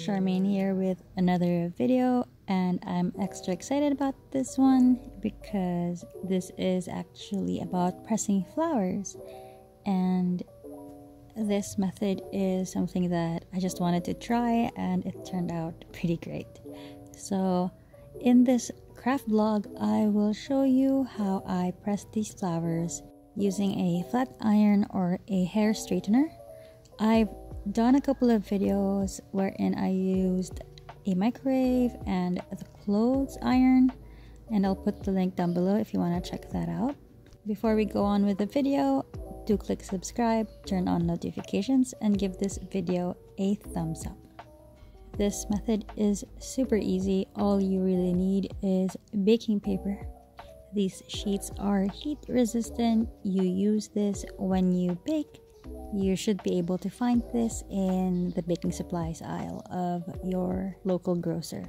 Charmaine here with another video, and I'm extra excited about this one because this is actually about pressing flowers, and this method is something that I just wanted to try and it turned out pretty great. So in this craft vlog, I will show you how I press these flowers using a flat iron or a hair straightener. I've done a couple of videos wherein I used a microwave and the clothes iron, and I'll put the link down below if you want to check that out. Before we go on with the video, do click subscribe, turn on notifications, and give this video a thumbs up. This method is super easy. All you really need is baking paper. These sheets are heat resistant. You use this when you bake. You should be able to find this in the baking supplies aisle of your local grocer.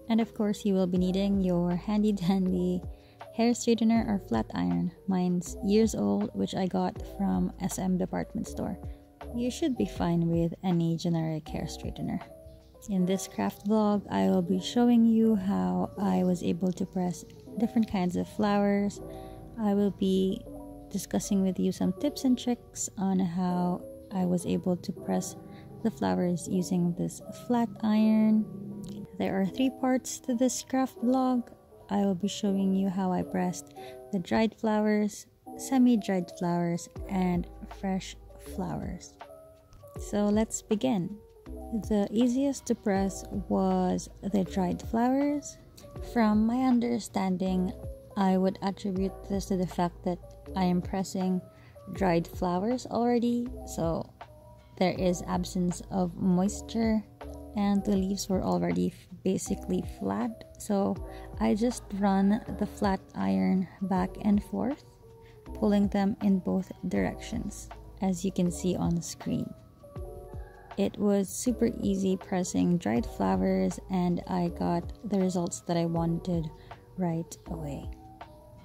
And of course, you will be needing your handy dandy hair straightener or flat iron. Mine's years old, which I got from SM department store. You should be fine with any generic hair straightener. In this craft vlog, I will be showing you how I was able to press different kinds of flowers. I will be discussing with you some tips and tricks on how I was able to press the flowers using this flat iron. There are 3 parts to this craft vlog. I will be showing you how I pressed the dried flowers, semi-dried flowers, and fresh flowers. So let's begin. The easiest to press was the dried flowers. From my understanding, I would attribute this to the fact that I am pressing dried flowers already, so there is absence of moisture and the leaves were already basically flat, so I just run the flat iron back and forth, pulling them in both directions, as you can see on the screen. It was super easy pressing dried flowers, and I got the results that I wanted right away.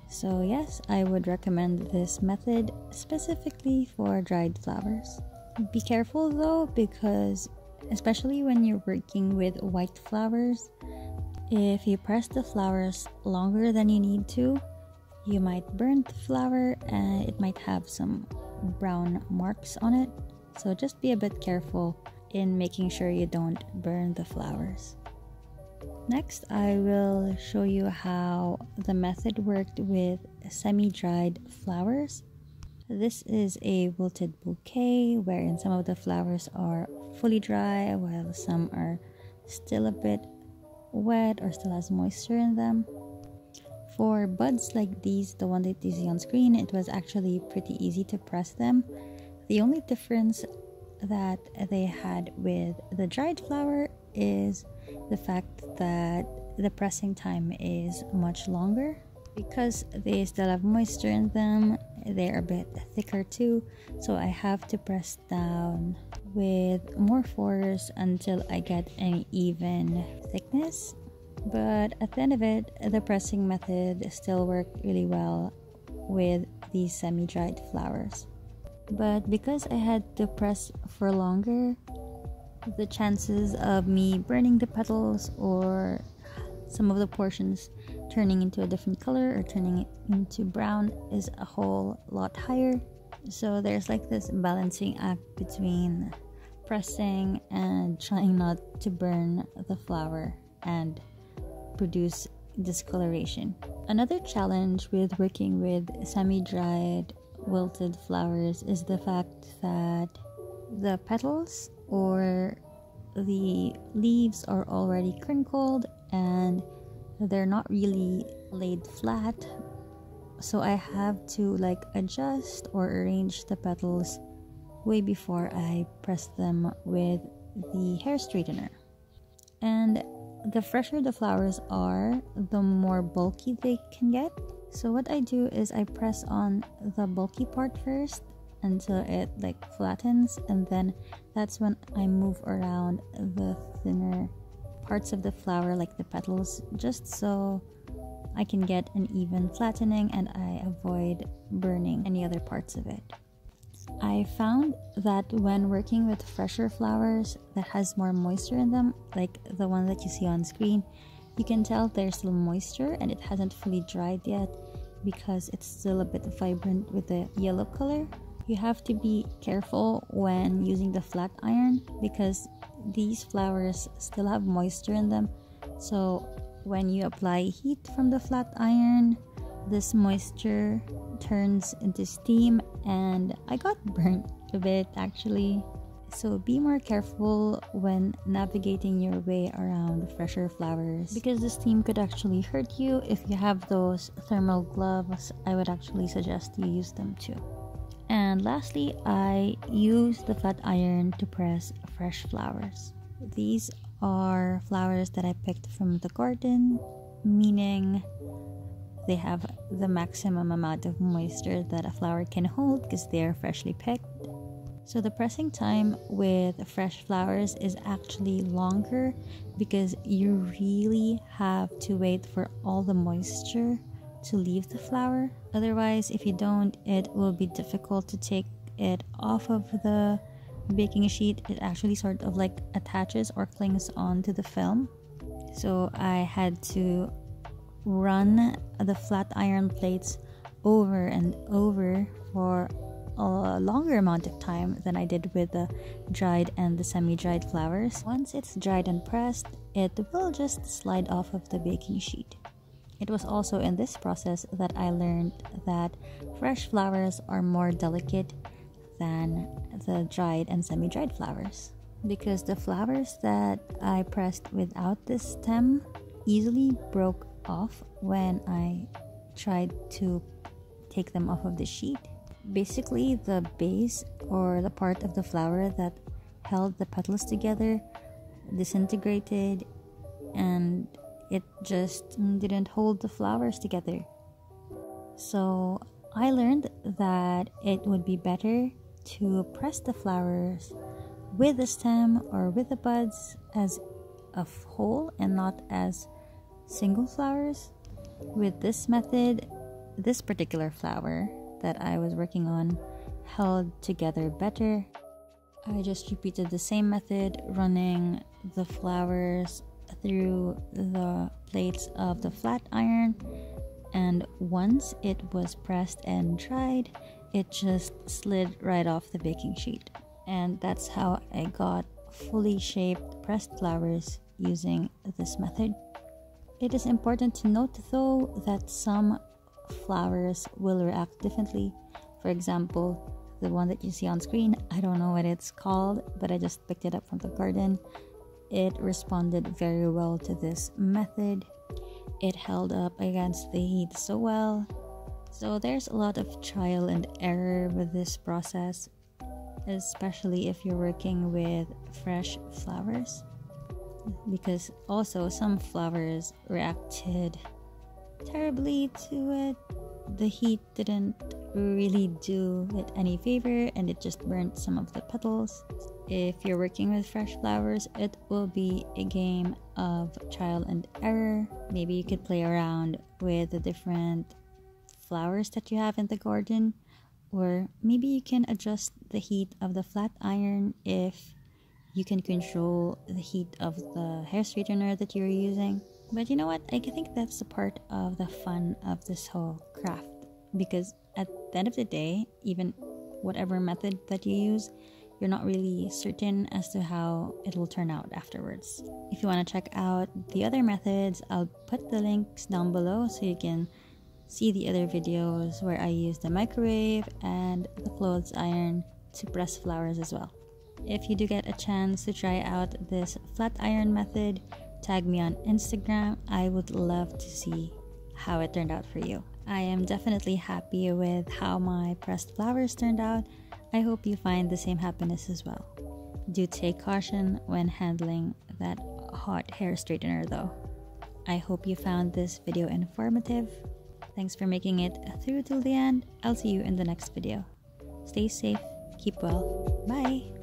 So yes, I would recommend this method specifically for dried flowers. Be careful though, because especially when you're working with white flowers, if you press the flowers longer than you need to, you might burn the flower and it might have some brown marks on it. So just be a bit careful in making sure you don't burn the flowers. Next, I will show you how the method worked with semi-dried flowers. This is a wilted bouquet wherein some of the flowers are fully dry while some are still a bit wet or still has moisture in them. For buds like these, the one that you see on screen, it was actually pretty easy to press them. The only difference that they had with the dried flower is the fact that the pressing time is much longer. Because they still have moisture in them, they're a bit thicker too, so I have to press down with more force until I get an even thickness. But at the end of it, the pressing method still worked really well with these semi-dried flowers. But because I had to press for longer, the chances of me burning the petals or some of the portions turning into a different color or turning it into brown is a whole lot higher. So there's like this balancing act between pressing and trying not to burn the flower and produce discoloration. Another challenge with working with semi-dried wilted flowers is the fact that the petals or the leaves are already crinkled and they're not really laid flat, so I have to like adjust or arrange the petals way before I press them with the hair straightener. And the fresher the flowers are, the more bulky they can get. So what I do is I press on the bulky part first until it like flattens, and then that's when I move around the thinner parts of the flower like the petals, just so I can get an even flattening and I avoid burning any other parts of it. I found that when working with fresher flowers that has more moisture in them, like the one that you see on screen, you can tell there's still moisture and it hasn't fully dried yet because it's still a bit vibrant with the yellow color. You have to be careful when using the flat iron because these flowers still have moisture in them. So when you apply heat from the flat iron, this moisture turns into steam, and I got burnt a bit actually. So be more careful when navigating your way around fresher flowers because the steam could actually hurt you. If you have those thermal gloves, I would actually suggest you use them too. And lastly, I use the flat iron to press fresh flowers. These are flowers that I picked from the garden, meaning they have the maximum amount of moisture that a flower can hold because they are freshly picked. So the pressing time with fresh flowers is actually longer because you really have to wait for all the moisture to leave the flower. Otherwise, if you don't, it will be difficult to take it off of the baking sheet. It actually sort of like attaches or clings onto the film. So I had to run the flat iron plates over and over for a longer amount of time than I did with the dried and the semi-dried flowers. Once it's dried and pressed, it will just slide off of the baking sheet. It was also in this process that I learned that fresh flowers are more delicate than the dried and semi-dried flowers because the flowers that I pressed without this stem easily broke off when I tried to take them off of the sheet. Basically, the base or the part of the flower that held the petals together disintegrated and it just didn't hold the flowers together. So I learned that it would be better to press the flowers with the stem or with the buds as a whole and not as single flowers. With this method, this particular flower that I was working on held together better. I just repeated the same method, running the flowers through the plates of the flat iron, and once it was pressed and dried, it just slid right off the baking sheet. And that's how I got fully shaped pressed flowers using this method. It is important to note though that some flowers will react differently. For example, the one that you see on screen, I don't know what it's called, but I just picked it up from the garden. It responded very well to this method. It held up against the heat so well. So there's a lot of trial and error with this process, especially if you're working with fresh flowers, because also some flowers reacted terribly to it. The heat didn't really do it any favor and it just burnt some of the petals. If you're working with fresh flowers, it will be a game of trial and error. Maybe you could play around with the different flowers that you have in the garden, or maybe you can adjust the heat of the flat iron if you can control the heat of the hair straightener that you're using. But you know what? I think that's a part of the fun of this whole craft, because at the end of the day, even whatever method that you use, you're not really certain as to how it will turn out afterwards. If you want to check out the other methods, I'll put the links down below so you can see the other videos where I use the microwave and the clothes iron to press flowers as well. If you do get a chance to try out this flat iron method, tag me on Instagram. I would love to see how it turned out for you. I am definitely happy with how my pressed flowers turned out. I hope you find the same happiness as well. Do take caution when handling that hot hair straightener though. I hope you found this video informative. Thanks for making it through till the end. I'll see you in the next video. Stay safe, keep well, bye!